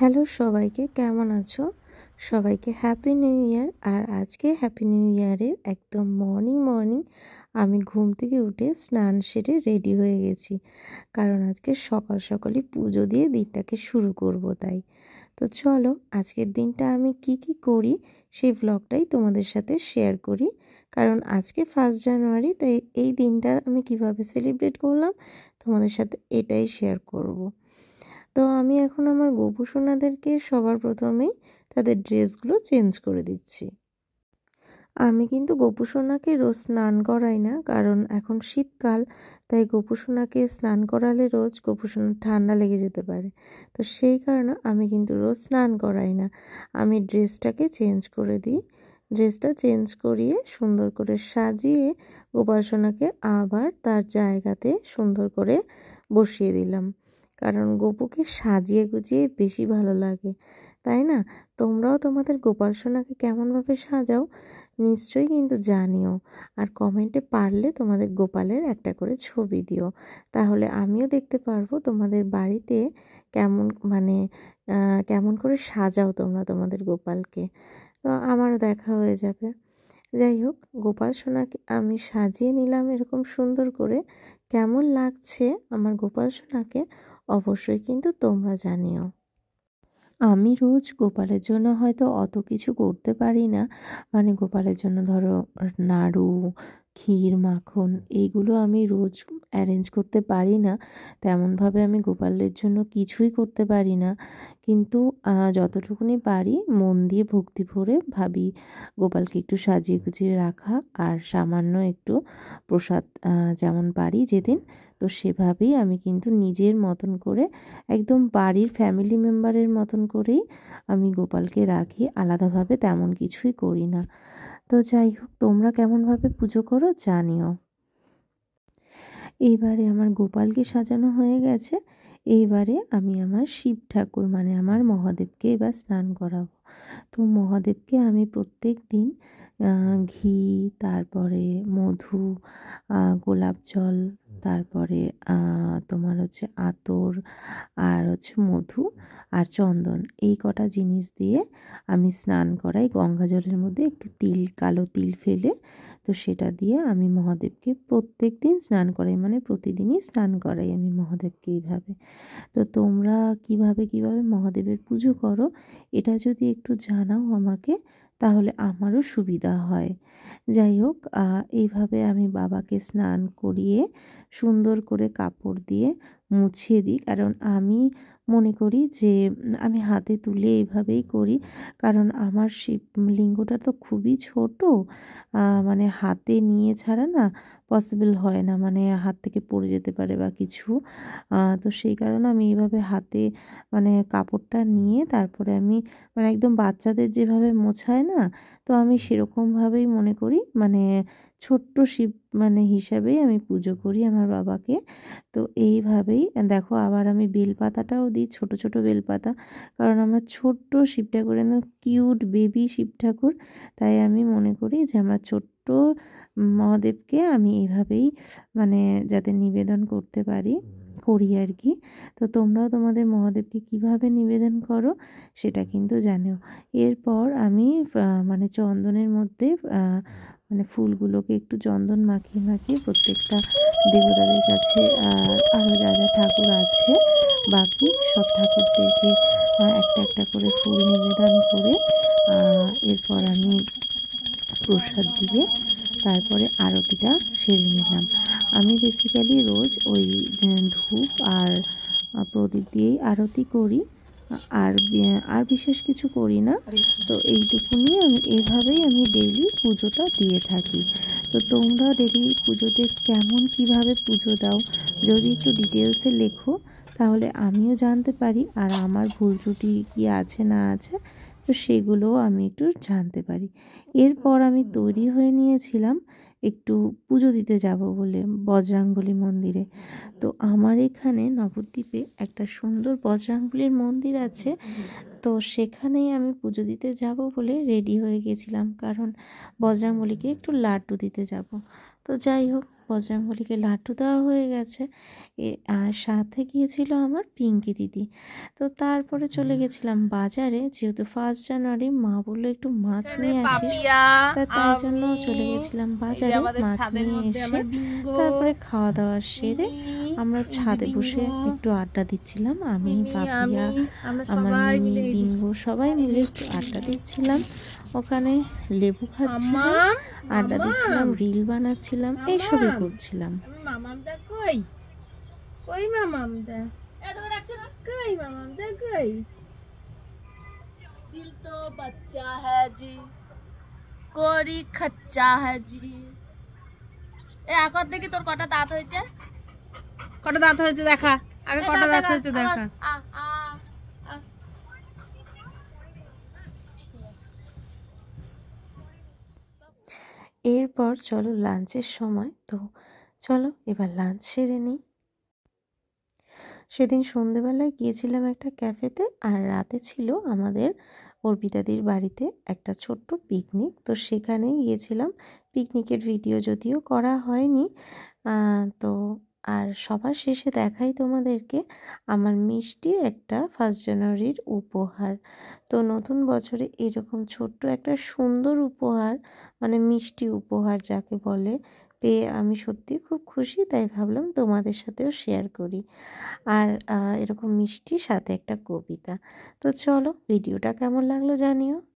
Hello সবাইকে, কেমন আছো? সবাইকে হ্যাপি নিউ ইয়ার। আর আজকে হ্যাপি নিউ ইয়ারের একদম মর্নিং আমি ঘুম থেকে উঠে স্নান সেরে রেডি হয়ে গেছি, কারণ আজকে সকাল সকালই পুজো দিয়ে দিনটাকে শুরু করব। তাই তো চলো আজকের দিনটা আমি কি করি সেই ব্লগটাই তোমাদের সাথে শেয়ার করি। কারণ আজকে 1 জানুয়ারি, তাই এই দিনটা আমি কিভাবে সেলিব্রেট করলাম তোমাদের সাথে এটাই শেয়ার করব। তো আমি এখন আমার গোপু সোনাদেরকে সবার প্রথমেই তাদের ড্রেসগুলো চেঞ্জ করে দিচ্ছি। আমি কিন্তু গোপু সোনাকে রোজ স্নান করাই না, কারণ এখন শীতকাল, তাই গোপু সোনাকে স্নান করালে রোজ গোপু সোনার ঠান্ডা লেগে যেতে পারে। তো সেই কারণে আমি কিন্তু রোজ স্নান করাই না, আমি ড্রেসটাকে চেঞ্জ করে দিই। ড্রেসটা চেঞ্জ করিয়ে সুন্দর করে সাজিয়ে গোপাল সোনাকে আবার তার জায়গাতে সুন্দর করে বসিয়ে দিলাম, কারণ গোপুকে সাজিয়ে গুজিয়ে বেশি ভালো লাগে, তাই না? তোমরাও তোমাদের গোপাল সোনাকে কেমনভাবে সাজাও নিশ্চয়ই কিন্তু জানিও, আর কমেন্টে পারলে তোমাদের গোপালের একটা করে ছবি দিও, তাহলে আমিও দেখতে পারবো তোমাদের বাড়িতে কেমন কেমন করে সাজাও তোমরা তোমাদের গোপালকে। তো আমারও দেখা হয়ে যাবে। যাই হোক, গোপাল সোনাকে আমি সাজিয়ে নিলাম এরকম সুন্দর করে। কেমন লাগছে আমার গোপাল সোনাকে অবশ্যই কিন্তু তোমরা জানিও। আমি রোজ গোপালের জন্য হয়তো অত কিছু করতে পারি না, গোপালের জন্য ধরো নাড়ু, ক্ষীর, মাখন এইগুলো আমি রোজ অ্যারেঞ্জ করতে পারি না, তেমনভাবে আমি গোপালের জন্য কিছুই করতে পারি না। কিন্তু যতটুকুনি পারি মন দিয়ে ভক্তি ভরে ভাবি গোপালকে একটু সাজিয়ে গুছিয়ে রাখা, আর সামান্য একটু প্রসাদ যেমন পারি যেদিন, তো সেভাবেই আমি কিন্তু নিজের মতন করে একদম বাড়ির ফ্যামিলি মেম্বারের মতন করেই আমি গোপালকে রাখি, আলাদাভাবে তেমন কিছুই করি না। তো যাই হোক, তোমরা কেমনভাবে পুজো করো জানিও। এইবারে আমার গোপালকে সাজানো হয়ে গেছে, এইবারে আমি আমার শিব ঠাকুর আমার মহাদেবকে এবার স্নান করাবো। তো মহাদেবকে আমি প্রত্যেক দিন ঘি, তারপরে মধু, গোলাপ জল, তারপরে তোমার হচ্ছে আতর, আর হচ্ছে মধু আর চন্দন, এই কটা জিনিস দিয়ে আমি স্নান করাই। গঙ্গা জলের মধ্যে একটু তিল, কালো তিল ফেলে, তো সেটা দিয়ে আমি মহাদেবকে প্রত্যেক দিন স্নান করাই, প্রতিদিনই স্নান করাই আমি মহাদেবকে এইভাবে। তো তোমরা কিভাবে মহাদেবের পুজো করো এটা যদি একটু জানাও আমাকে, তাহলে আমারও সুবিধা হয়। যাই হোক, এইভাবে আমি বাবাকে স্নান করিয়ে সুন্দর করে কাপড় দিয়ে মুছিয়ে দিই, কারণ আমি মনে করি যে আমি হাতে তুলে এইভাবেই করি, কারণ আমার শিবলিঙ্গটা তো খুবই ছোট, হাতে নিয়ে ছাড়া না পসিবল হয় না, হাত থেকে পড়ে যেতে পারে বা কিছু। তো সেই কারণে আমি এইভাবে হাতে কাপড়টা নিয়ে তারপরে আমি একদম বাচ্চাদের যেভাবে মোছায় না, তো আমি সেরকমভাবেই মনে করি, ছোট্ট শিব হিসাবেই আমি পুজো করি আমার বাবাকে। তো এইভাবেই দেখো, আবার আমি বেলপাতাটাও দিই, ছোট ছোট বেলপাতা, কারণ আমার ছোট্ট শিব ঠাকুরের কিউট বেবি শিব ঠাকুর, তাই আমি মনে করি যে আমার ছোট্ট মহাদেবকে আমি এইভাবেই যাতে নিবেদন করতে পারি করি আর কি। তো তোমরাও তোমাদের মহাদেবকে কিভাবে নিবেদন করো সেটা কিন্তু জানিও। এরপর আমি চন্দনের মধ্যে ফুলগুলোকে একটু চন্দন মাখিয়ে মাখিয়ে প্রত্যেকটা দেবতাদের কাছে, আরও যা যা ঠাকুর আছে বাকি সব ঠাকুরদেরকে একটা একটা করে ফুল নিবেদন করে এরপর আমি প্রসাদ দিয়ে তারপরে আরতিটা সেরে নিলাম। আমি বেসিক্যালি রোজ ওই ধূপ আর প্রদীপ দিয়েই আরতি করি, আর বিশেষ কিছু করি না। তো এইটুকুনি এইভাবেই আমি ডেইলি পুজোটা দিয়ে থাকি। তো তোমরা ডেইলি পুজোতে কিভাবে পুজো দাও যদি একটু ডিটেলসে লেখো, তাহলে আমিও জানতে পারি, আর আমার ভুল ত্রুটি কী আছে না আছে তো সেগুলোও আমি একটু জানতে পারি। এরপর আমি তৈরি হয়ে নিয়েছিলাম একটু পুজো দিতে যাব বলে বজরাঙ্গলী মন্দিরে। তো আমার এখানে নবদ্বীপে একটা সুন্দর বজরাঙ্গলীর মন্দির আছে, তো সেখানেই আমি পুজো দিতে যাব বলে রেডি হয়ে গেছিলাম, কারণ বজরাঙ্গলীকে একটু লাড্ডু দিতে যাব। তো যাই হোক, বজরাঙ্গলীকে লাড্ডু দেওয়া হয়ে গেছে। আর সাথে গিয়েছিল আমার পিঙ্কি দিদি। তো তারপরে চলে গেছিলাম বাজারে, যেহেতু 1 জানুয়ারি মা বললো একটু মাছ নিয়ে আসিস, তাই জন্য চলে গেছিলাম বাজারে। মাছ নিয়ে এসে তারপরে খাওয়া দাওয়া সেরে আমরা ছাদে বসে একটু আড্ডা দিচ্ছিলাম। আমি, পাপিয়া, আমার মিনি, বিঙ্গু সবাই মিলে একটু আড্ডা দিচ্ছিলাম। ওখানে লেবু খাচ্ছিলাম, আড্ডা দিচ্ছিলাম, রিল বানাচ্ছিলাম, এইসবই করছিলাম। মামামদা কই কই মামামদা কই মামামদা কই দিল তো বাচ্চা হ্যায় জি কোরি খচ্চা হ্যায় জি। এ আকর দেখি তোর কটা দাঁত হয়েছে, কটা দাঁত হয়েছে দেখা, আগে কটা দাঁত হয়েছে দেখা। এরপর চলো লাঞ্চের সময়, তো চলো এবার লাঞ্চ সেরে নিই। সেদিন সন্ধেবেলায় গিয়েছিলাম একটা ক্যাফেতে, আর রাতে ছিল আমাদের অর্পিতাদির বাড়িতে একটা ছোট্ট পিকনিক। তো সেখানেই গিয়েছিলাম। পিকনিকের ভিডিও যদিও করা হয়নি, তো আর সবার শেষে দেখাই তোমাদেরকে আমার মিষ্টি একটা 1 জানুয়ারির উপহার। তো নতুন বছরে এরকম ছোট্ট একটা সুন্দর উপহার, মানে মিষ্টি উপহার যাকে বলে, পেয়ে আমি সত্যি খুব খুশি। তাই ভাবলাম তোমাদের সাথেও শেয়ার করি। আর এরকম মিষ্টির সাথে একটা কবিতা। তো চলো ভিডিওটা কেমন লাগলো জানিও।